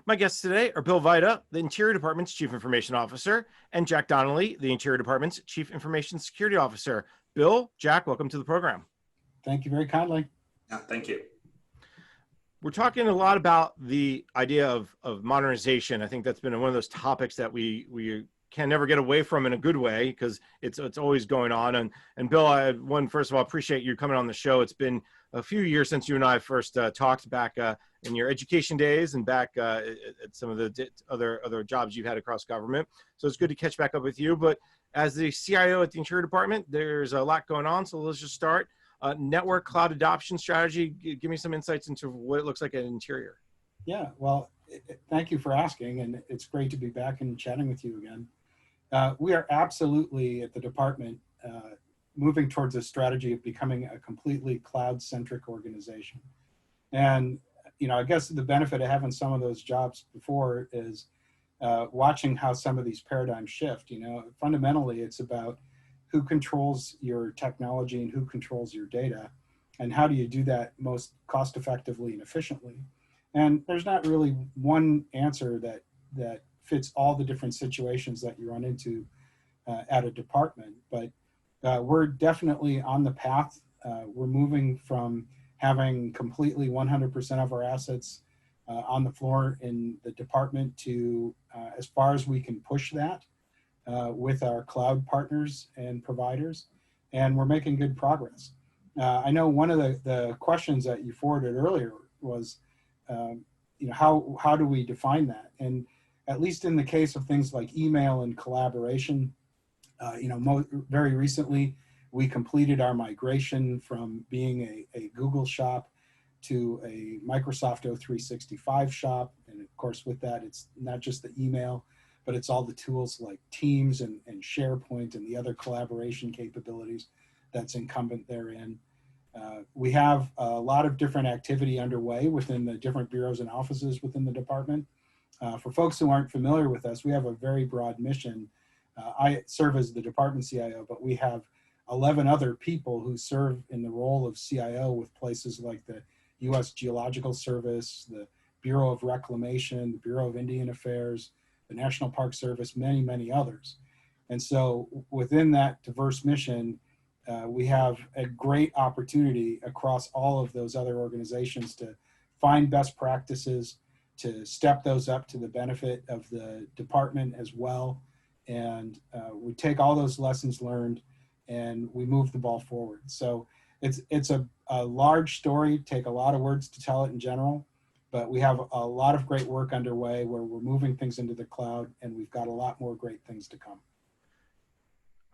My guests today are Bill Vida, the Interior Department's Chief Information Officer, and Jack Donnelly, the Interior Department's Chief Information Security Officer. Bill, Jack, welcome to the program. Thank you very kindly. Yeah, thank you. We're talking a lot about the idea of modernization. I think that's been one of those topics that we can never get away from in a good way because it's always going on. And Bill, first of all, appreciate you coming on the show. It's been a few years since you and I first talked back in your education days and back at some of the other jobs you've had across government. So it's good to catch back up with you. But as the CIO at the Interior Department, there's a lot going on. So let's just start. Network cloud adoption strategy. Give me some insights into what it looks like at Interior. Yeah, well, thank you for asking, and it's great to be back and chatting with you again. We are absolutely at the department moving towards a strategy of becoming a completely cloud-centric organization. And I guess the benefit of having some of those jobs before is watching how some of these paradigms shift. Fundamentally, it's about who controls your technology and who controls your data, and how do you do that most cost effectively and efficiently. And there's not really one answer that fits all the different situations that you run into at a department, but we're definitely on the path. We're moving from having completely 100% of our assets on the floor in the department to as far as we can push that with our cloud partners and providers, and we're making good progress. I know one of the questions that you forwarded earlier was, how do we define that? And at least in the case of things like email and collaboration, very recently we completed our migration from being a Google shop to a Microsoft 365 shop, and of course with that it's not just the email, but it's all the tools like Teams and SharePoint and the other collaboration capabilities that's incumbent therein. We have a lot of different activity underway within the different bureaus and offices within the department. For folks who aren't familiar with us, we have a very broad mission. I serve as the department CIO, but we have 11 other people who serve in the role of CIO with places like the U.S. Geological Service, the Bureau of Reclamation, the Bureau of Indian Affairs, the National Park Service, many, many others. And so within that diverse mission, we have a great opportunity across all of those other organizations to find best practices, to step those up to the benefit of the department as well. And we take all those lessons learned and we move the ball forward. So it's a large story, take a lot of words to tell it in general, but we have a lot of great work underway where we're moving things into the cloud, and we've got a lot more great things to come.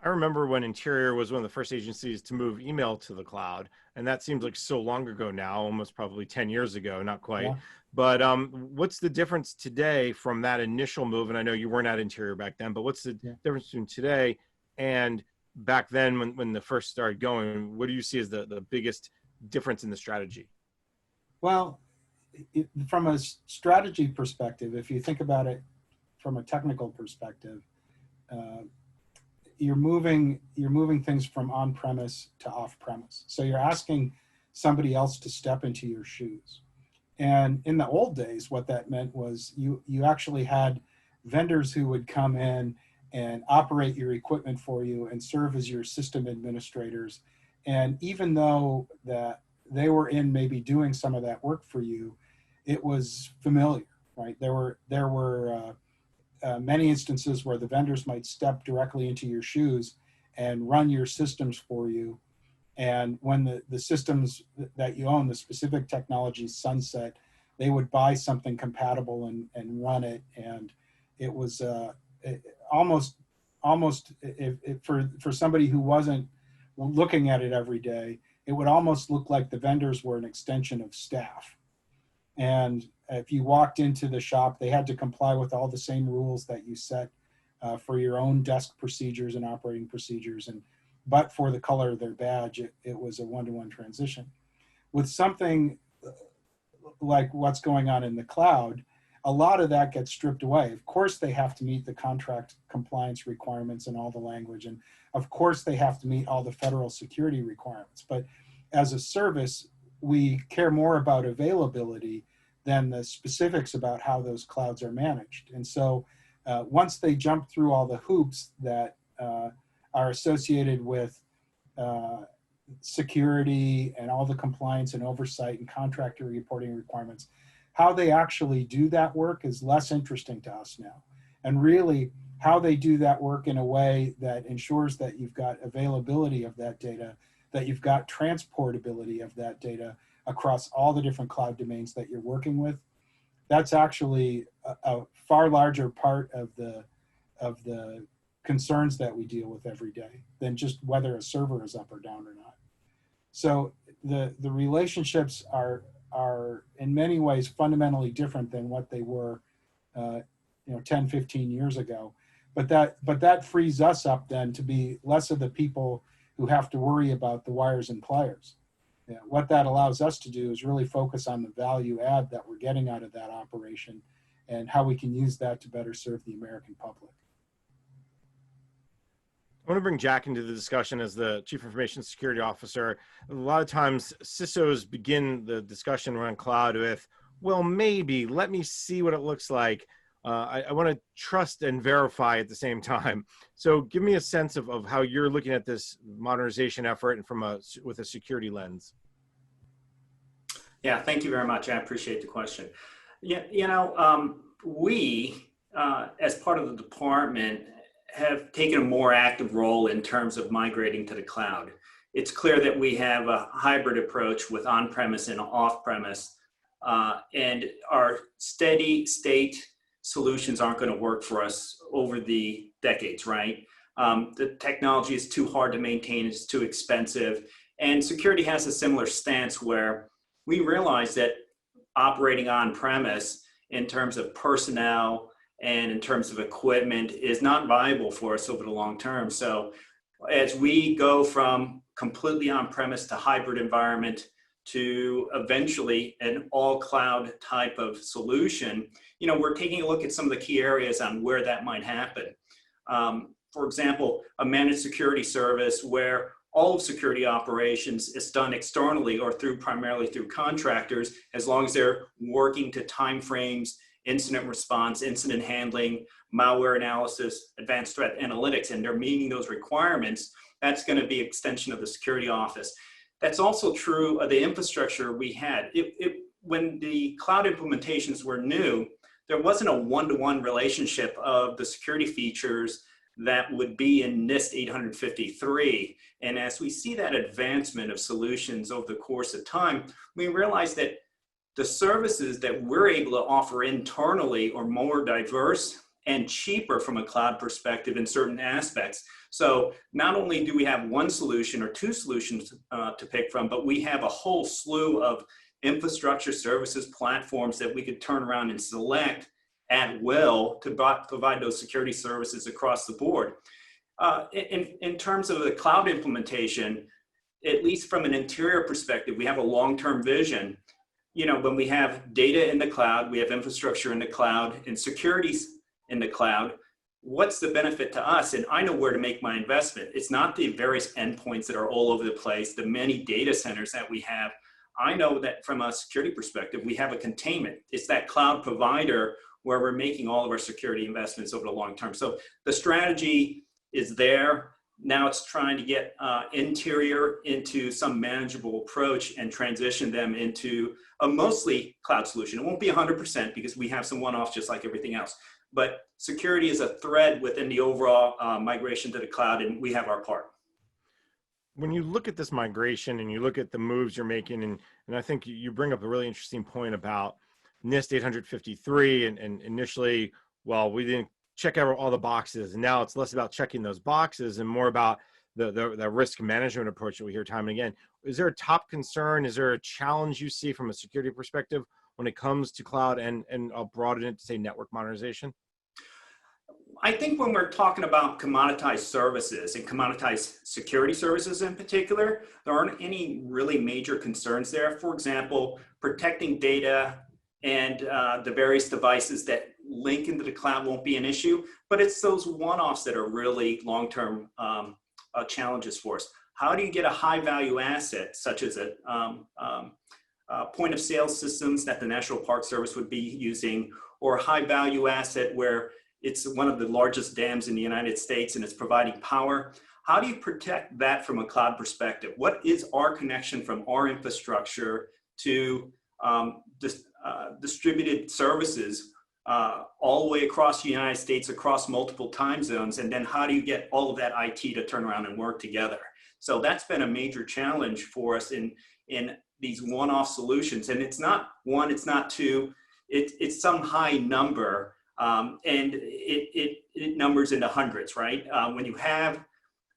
I remember when Interior was one of the first agencies to move email to the cloud, and that seems like so long ago now, almost probably 10 years ago, not quite. Yeah. But what's the difference today from that initial move? And I know you weren't at Interior back then, but what's the difference between today and back then when the first started going? What do you see as the biggest difference in the strategy? Well, from a strategy perspective, if you think about it from a technical perspective, you're moving things from on-premise to off-premise. So you're asking somebody else to step into your shoes. And in the old days, what that meant was you actually had vendors who would come in and operate your equipment for you and serve as your system administrators. And even though that they were in maybe doing some of that work for you, it was familiar, right? There were many instances where the vendors might step directly into your shoes and run your systems for you. And when the systems that you own, the specific technologies sunset, they would buy something compatible and run it. And it was almost for somebody who wasn't looking at it every day, it would almost look like the vendors were an extension of staff. And if you walked into the shop, they had to comply with all the same rules that you set for your own desk procedures and operating procedures. But for the color of their badge, it was a one-to-one transition. With something like what's going on in the cloud, a lot of that gets stripped away. Of course, they have to meet the contract compliance requirements and all the language. And of course, they have to meet all the federal security requirements. But as a service, we care more about availability than the specifics about how those clouds are managed. And so once they jump through all the hoops that are associated with security and all the compliance and oversight and contractor reporting requirements, how they actually do that work is less interesting to us now. And really, how they do that work in a way that ensures that you've got availability of that data, that you've got transportability of that data across all the different cloud domains that you're working with, that's actually a far larger part of the concerns that we deal with every day than just whether a server is up or down or not. So the relationships are in many ways fundamentally different than what they were 10, 15 years ago. But that frees us up then to be less of the people who have to worry about the wires and pliers. What that allows us to do is really focus on the value add that we're getting out of that operation and how we can use that to better serve the American public. I want to bring Jack into the discussion as the Chief Information Security Officer. A lot of times CISOs begin the discussion around cloud with, well, maybe, let me see what it looks like. I want to trust and verify at the same time. So give me a sense of how you're looking at this modernization effort and with a security lens. Yeah, thank you very much. I appreciate the question. Yeah, we, as part of the department, have taken a more active role in terms of migrating to the cloud. It's clear that we have a hybrid approach with on-premise and off-premise, and our steady state solutions aren't going to work for us over the decades, right? The technology is too hard to maintain, it's too expensive, and security has a similar stance where we realize that operating on-premise in terms of personnel and in terms of equipment is not viable for us over the long term. So as we go from completely on-premise to hybrid environment to eventually an all cloud type of solution, we're taking a look at some of the key areas on where that might happen. For example, a managed security service where all of security operations is done externally or primarily through contractors, as long as they're working to timeframes, incident response, incident handling, malware analysis, advanced threat analytics, and they're meeting those requirements, that's going to be extension of the security office. That's also true of the infrastructure we had. When the cloud implementations were new, there wasn't a one-to-one relationship of the security features that would be in NIST 853. And as we see that advancement of solutions over the course of time, we realize that the services that we're able to offer internally are more diverse and cheaper from a cloud perspective in certain aspects. So not only do we have one solution or two solutions to pick from, but we have a whole slew of infrastructure services platforms that we could turn around and select at will to provide those security services across the board. In terms of the cloud implementation, at least from an interior perspective, we have a long-term vision. When we have data in the cloud, we have infrastructure in the cloud, and security's in the cloud, what's the benefit to us? And I know where to make my investment. It's not the various endpoints that are all over the place, the many data centers that we have. I know that from a security perspective, we have a containment. It's that cloud provider where we're making all of our security investments over the long term. So the strategy is there. Now it's trying to get interior into some manageable approach and transition them into a mostly cloud solution. It won't be 100% because we have some one-offs just like everything else. But security is a thread within the overall migration to the cloud, and we have our part. When you look at this migration and you look at the moves you're making, and I think you bring up a really interesting point about NIST 853, and initially, well, we didn't check out all the boxes, and now it's less about checking those boxes and more about the risk management approach that we hear time and again. Is there a top concern? Is there a challenge you see from a security perspective when it comes to cloud and I'll broaden it to say network modernization? I think when we're talking about commoditized services and commoditized security services in particular, there aren't any really major concerns there. For example, protecting data and the various devices that link into the cloud won't be an issue, but it's those one-offs that are really long-term challenges for us. How do you get a high-value asset, such as point of sale systems that the National Park Service would be using, or a high value asset where it's one of the largest dams in the United States and it's providing power. How do you protect that from a cloud perspective? What is our connection from our infrastructure to distributed services all the way across the United States, across multiple time zones? And then how do you get all of that IT to turn around and work together? So that's been a major challenge for us in these one-off solutions. And it's not one, it's not two, it's some high number, and it numbers into hundreds, right? When you have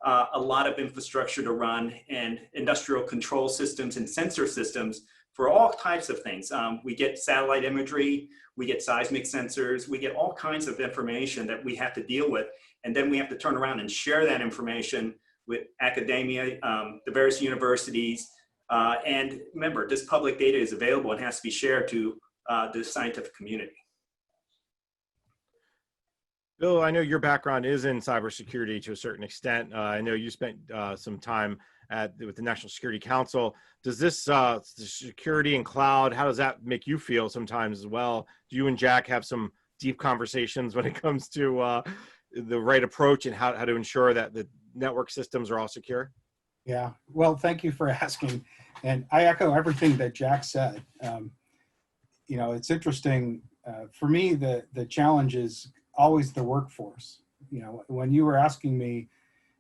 a lot of infrastructure to run and industrial control systems and sensor systems for all types of things. We get satellite imagery, we get seismic sensors, we get all kinds of information that we have to deal with. And then we have to turn around and share that information with academia, the various universities. And remember, this public data is available and has to be shared to the scientific community. Bill, I know your background is in cybersecurity to a certain extent. I know you spent some time with the National Security Council. Does this security and cloud, how does that make you feel sometimes as well? Do you and Jack have some deep conversations when it comes to the right approach and how to ensure that the network systems are all secure? Yeah, well, thank you for asking. And I echo everything that Jack said. You know, it's interesting. For me, the challenge is always the workforce. You know, when you were asking me,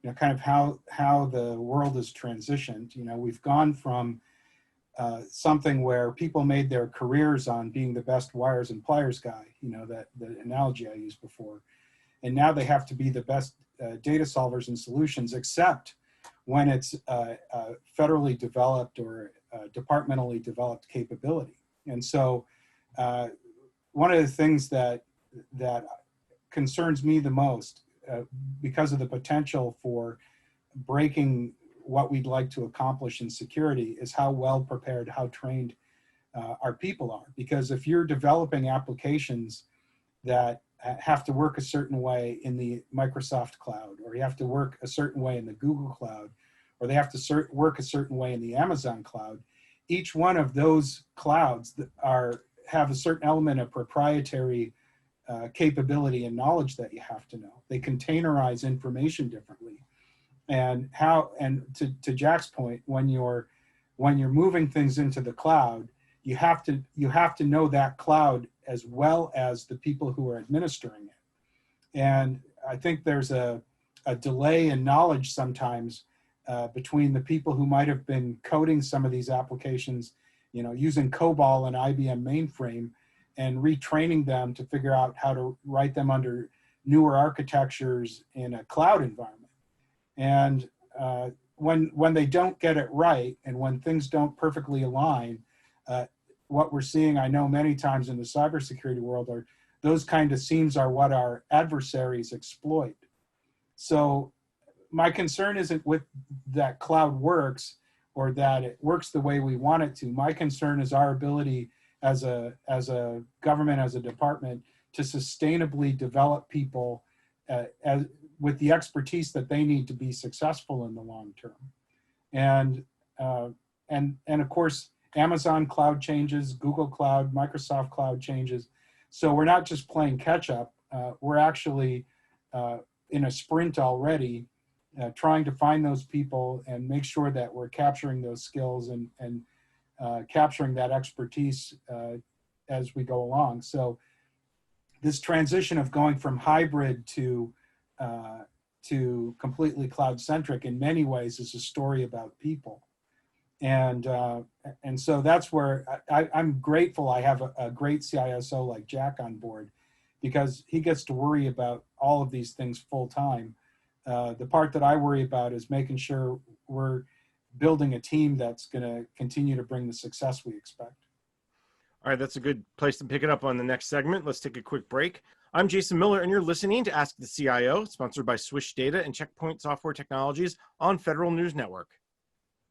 you know, kind of how the world has transitioned, you know, we've gone from something where people made their careers on being the best wires and pliers guy, you know, that the analogy I used before. And now they have to be the best data solvers and solutions, except when it's federally developed or departmentally developed capability. And so one of the things that concerns me the most because of the potential for breaking what we'd like to accomplish in security is how well prepared, how trained our people are. Because if you're developing applications that have to work a certain way in the Microsoft cloud, or you have to work a certain way in the Google cloud, or they have to work a certain way in the Amazon cloud, each one of those clouds that have a certain element of proprietary capability and knowledge that you have to know. They containerize information differently. And to Jack's point, when you're moving things into the cloud, you have to know that cloud as well as the people who are administering it. And I think there's a delay in knowledge sometimes between the people who might have been coding some of these applications, you know, using COBOL and IBM mainframe, and retraining them to figure out how to write them under newer architectures in a cloud environment. And when they don't get it right, and when things don't perfectly align, what we're seeing, I know many times in the cybersecurity world, are those kind of seams are what our adversaries exploit. So my concern isn't with that cloud works or that it works the way we want it to. My concern is our ability as a government, as a department, to sustainably develop people with the expertise that they need to be successful in the long term. And of course, Amazon cloud changes, Google cloud, Microsoft cloud changes. So we're not just playing catch up. We're actually in a sprint already, trying to find those people and make sure that we're capturing those skills and capturing that expertise as we go along. So this transition of going from hybrid to completely cloud-centric in many ways is a story about people. And so that's where I'm grateful I have a great CISO like Jack on board, because he gets to worry about all of these things full time. The part that I worry about is making sure we're building a team that's going to continue to bring the success we expect. All right, that's a good place to pick it up on the next segment. Let's take a quick break. I'm Jason Miller, and you're listening to Ask the CIO, sponsored by Swish Data and Checkpoint Software Technologies on Federal News Network.